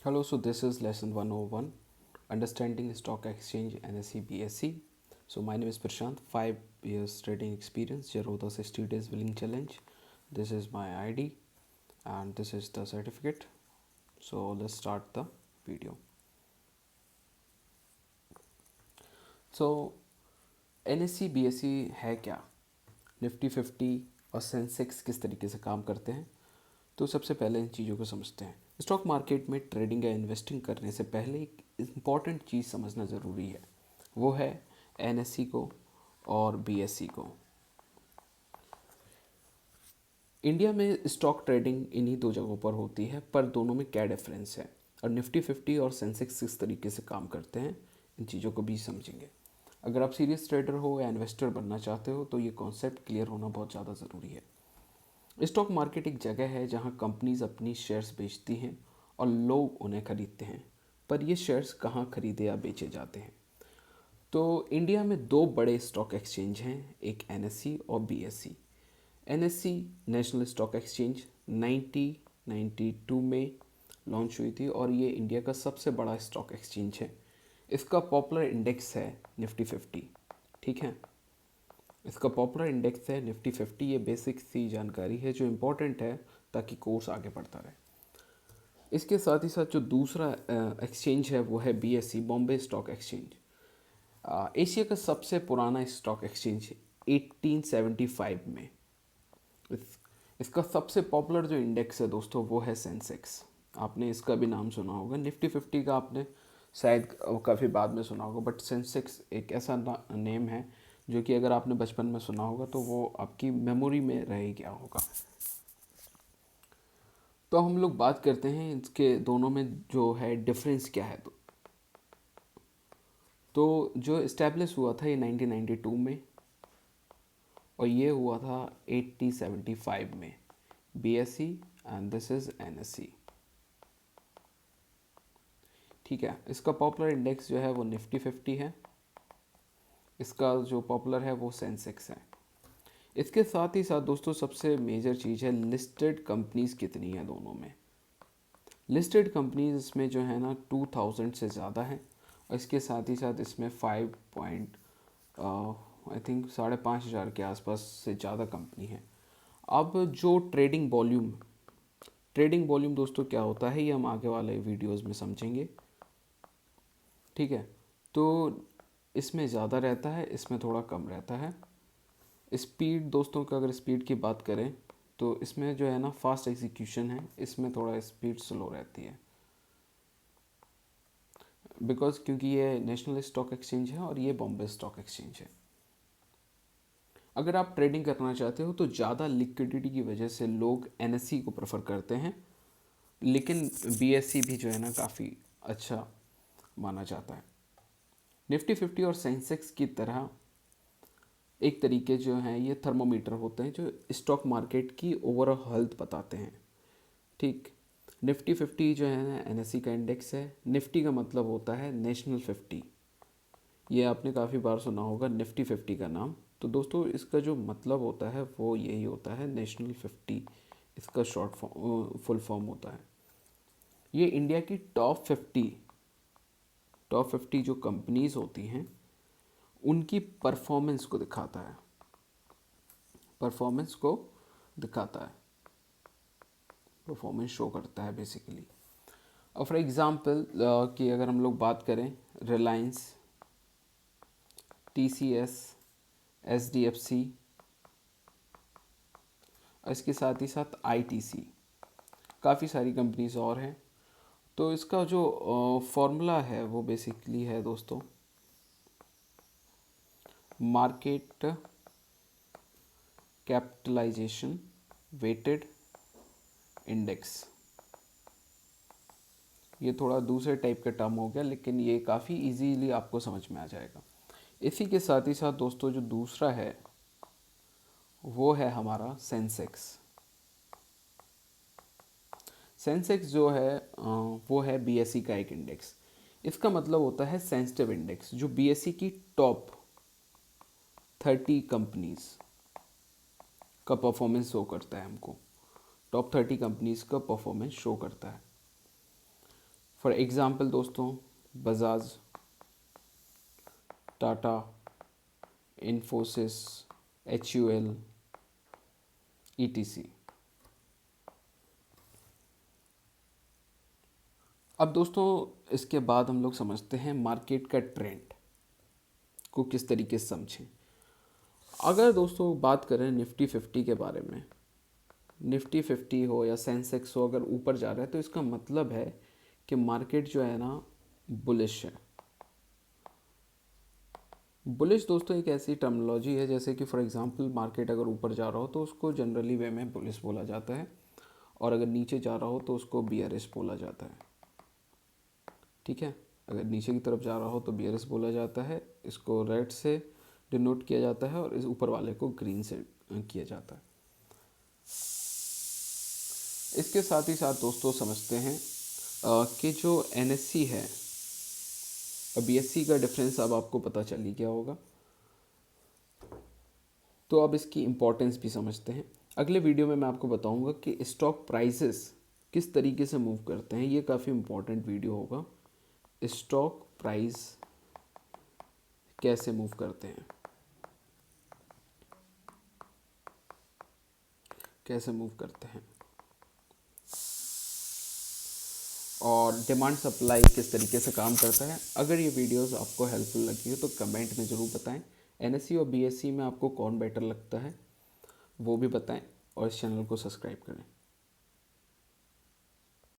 Hello, so this is lesson 101, Understanding Stock Exchange NSE BSE. So my name is Prashant, 5 years trading experience, Zerodha 60 days willing challenge. This is my ID and this is the certificate. So let's start the video. So NSE BSE है क्या, Nifty 50 और Sensex किस तरीके से काम करते हैं। तो सबसे पहले इन चीज़ों को समझते हैं। स्टॉक मार्केट में ट्रेडिंग या इन्वेस्टिंग करने से पहले एक इम्पॉर्टेंट चीज़ समझना ज़रूरी है, वो है एनएससी को और बीएसई को। इंडिया में स्टॉक ट्रेडिंग इन्हीं दो जगहों पर होती है, पर दोनों में क्या डिफरेंस है और निफ्टी 50 और सेंसेक्स किस तरीके से काम करते हैं, इन चीज़ों को भी समझेंगे। अगर आप सीरियस ट्रेडर हो या इन्वेस्टर बनना चाहते हो तो ये कॉन्सेप्ट क्लियर होना बहुत ज़्यादा ज़रूरी है। स्टॉक मार्केट एक जगह है जहां कंपनीज अपनी शेयर्स बेचती हैं और लोग उन्हें खरीदते हैं, पर ये शेयर्स कहां खरीदे या बेचे जाते हैं। तो इंडिया में दो बड़े स्टॉक एक्सचेंज हैं, एक एनएससी और BSE. NSC national stock exchange 1992 में लॉन्च हुई थी और ये इंडिया का सबसे बड़ा स्टॉक एक्सचेंज है। इसका पॉपुलर इंडेक्स है निफ्टी 50। ठीक है, इसका पॉपुलर इंडेक्स है निफ्टी 50। ये बेसिक सी जानकारी है जो इम्पोर्टेंट है ताकि कोर्स आगे बढ़ता रहे। इसके साथ ही साथ जो दूसरा एक्सचेंज है वो है BSE, Bombay stock exchange. Asia का सबसे पुराना स्टॉक एक्सचेंज 1875 में। इसका सबसे पॉपुलर जो इंडेक्स है दोस्तों वो है सेंसेक्स। आपने इसका भी नाम सुना होगा। निफ्टी 50 का आपने शायद काफ़ी बाद में सुना होगा, बट सेंसेक्स एक ऐसा नेम है जो कि अगर आपने बचपन में सुना होगा तो वो आपकी मेमोरी में रह गया होगा। तो हम लोग बात करते हैं इसके दोनों में जो है डिफरेंस क्या है। तो जो इस्टेब्लिश हुआ था ये 1992 में और ये हुआ था 1875 में। BSE and this is NSC. ठीक है, इसका पॉपुलर इंडेक्स जो है वो निफ्टी 50 है। इसका जो पॉपुलर है वो सेंसेक्स है। इसके साथ ही साथ दोस्तों सबसे मेजर चीज़ है लिस्टेड कंपनीज कितनी है दोनों में। लिस्टेड कंपनीज इसमें जो है ना 2000 से ज़्यादा है और इसके साथ ही साथ इसमें 5 पॉइंट आई थिंक 5,500 के आसपास से ज़्यादा कंपनी है। अब जो ट्रेडिंग वॉल्यूम दोस्तों क्या होता है ये हम आगे वाले वीडियोस में समझेंगे। ठीक है, तो इसमें ज़्यादा रहता है, इसमें थोड़ा कम रहता है। स्पीड दोस्तों का अगर स्पीड की बात करें तो इसमें जो है ना फास्ट एग्जीक्यूशन है, इसमें थोड़ा स्पीड स्लो रहती है। बिकॉज क्योंकि ये नेशनल स्टॉक एक्सचेंज है और ये बॉम्बे स्टॉक एक्सचेंज है। अगर आप ट्रेडिंग करना चाहते हो तो ज़्यादा लिक्विडिटी की वजह से लोग एनएससी को प्रेफर करते हैं, लेकिन बीएससी भी जो है ना काफ़ी अच्छा माना जाता है। निफ्टी 50 और सेंसेक्स की तरह एक तरीके जो हैं ये थर्मोमीटर होते हैं जो स्टॉक मार्केट की ओवरऑल हेल्थ बताते हैं। ठीक, निफ्टी 50 जो है ना एनएससी का इंडेक्स है। निफ्टी का मतलब होता है नेशनल 50। ये आपने काफ़ी बार सुना होगा निफ्टी 50 का नाम। तो दोस्तों इसका जो मतलब होता है वो यही होता है, नेशनल 50 इसका शॉर्ट फॉर्म फुल फॉर्म होता है। ये इंडिया की टॉप 50 जो कंपनीज होती हैं उनकी परफॉर्मेंस को दिखाता है, परफॉर्मेंस को दिखाता है, परफॉर्मेंस शो करता है बेसिकली। और फॉर एग्ज़ाम्पल कि अगर हम लोग बात करें रिलायंस, टीसीएस, एसडीएफसी और इसके साथ ही साथ आईटीसी, काफ़ी सारी कंपनीज और हैं। तो इसका जो फॉर्मूला है वो बेसिकली है दोस्तों मार्केट कैपिटलाइजेशन वेटेड इंडेक्स। ये थोड़ा दूसरे टाइप का टर्म हो गया लेकिन ये काफ़ी इजीली आपको समझ में आ जाएगा। इसी के साथ ही साथ दोस्तों जो दूसरा है वो है हमारा सेंसेक्स। सेंसेक्स जो है वो है बीएसई का एक इंडेक्स। इसका मतलब होता है सेंसिटिव इंडेक्स, जो बीएसई की टॉप 30 कंपनीज का परफॉर्मेंस शो करता है हमको। टॉप 30 कंपनीज का परफॉर्मेंस शो करता है। फॉर एग्ज़ाम्पल दोस्तों, बजाज, टाटा, इन्फोसिस, HUL, ETC। अब दोस्तों इसके बाद हम लोग समझते हैं मार्केट का ट्रेंड को किस तरीके से समझें। अगर दोस्तों बात करें निफ्टी 50 के बारे में, निफ्टी 50 हो या सेंसेक्स हो, अगर ऊपर जा रहा है तो इसका मतलब है कि मार्केट जो है ना बुलिश है। बुलिश दोस्तों एक ऐसी टर्मिनोलॉजी है जैसे कि फॉर एग्जांपल मार्केट अगर ऊपर जा रहा हो तो उसको जनरली वे में बुलिश बोला जाता है, और अगर नीचे जा रहा हो तो उसको बियरिश बोला जाता है। ठीक है, अगर नीचे की तरफ जा रहा हो तो बियरिश बोला जाता है, इसको रेड से डिनोट किया जाता है और इस ऊपर वाले को ग्रीन से किया जाता है। इसके साथ ही साथ दोस्तों समझते हैं कि जो NSE है, BSE का डिफरेंस अब आपको पता चल ही गया होगा, तो अब इसकी इम्पोर्टेंस भी समझते हैं। अगले वीडियो में मैं आपको बताऊंगा कि स्टॉक प्राइसेस किस तरीके से मूव करते हैं, ये काफ़ी इम्पोर्टेंट वीडियो होगा। स्टॉक प्राइस कैसे मूव करते हैं, कैसे मूव करते हैं, और डिमांड सप्लाई किस तरीके से काम करता है। अगर ये वीडियोस आपको हेल्पफुल लगी हो तो कमेंट में ज़रूर बताएं। NSE और BSE में आपको कौन बेटर लगता है वो भी बताएं, और इस चैनल को सब्सक्राइब करें।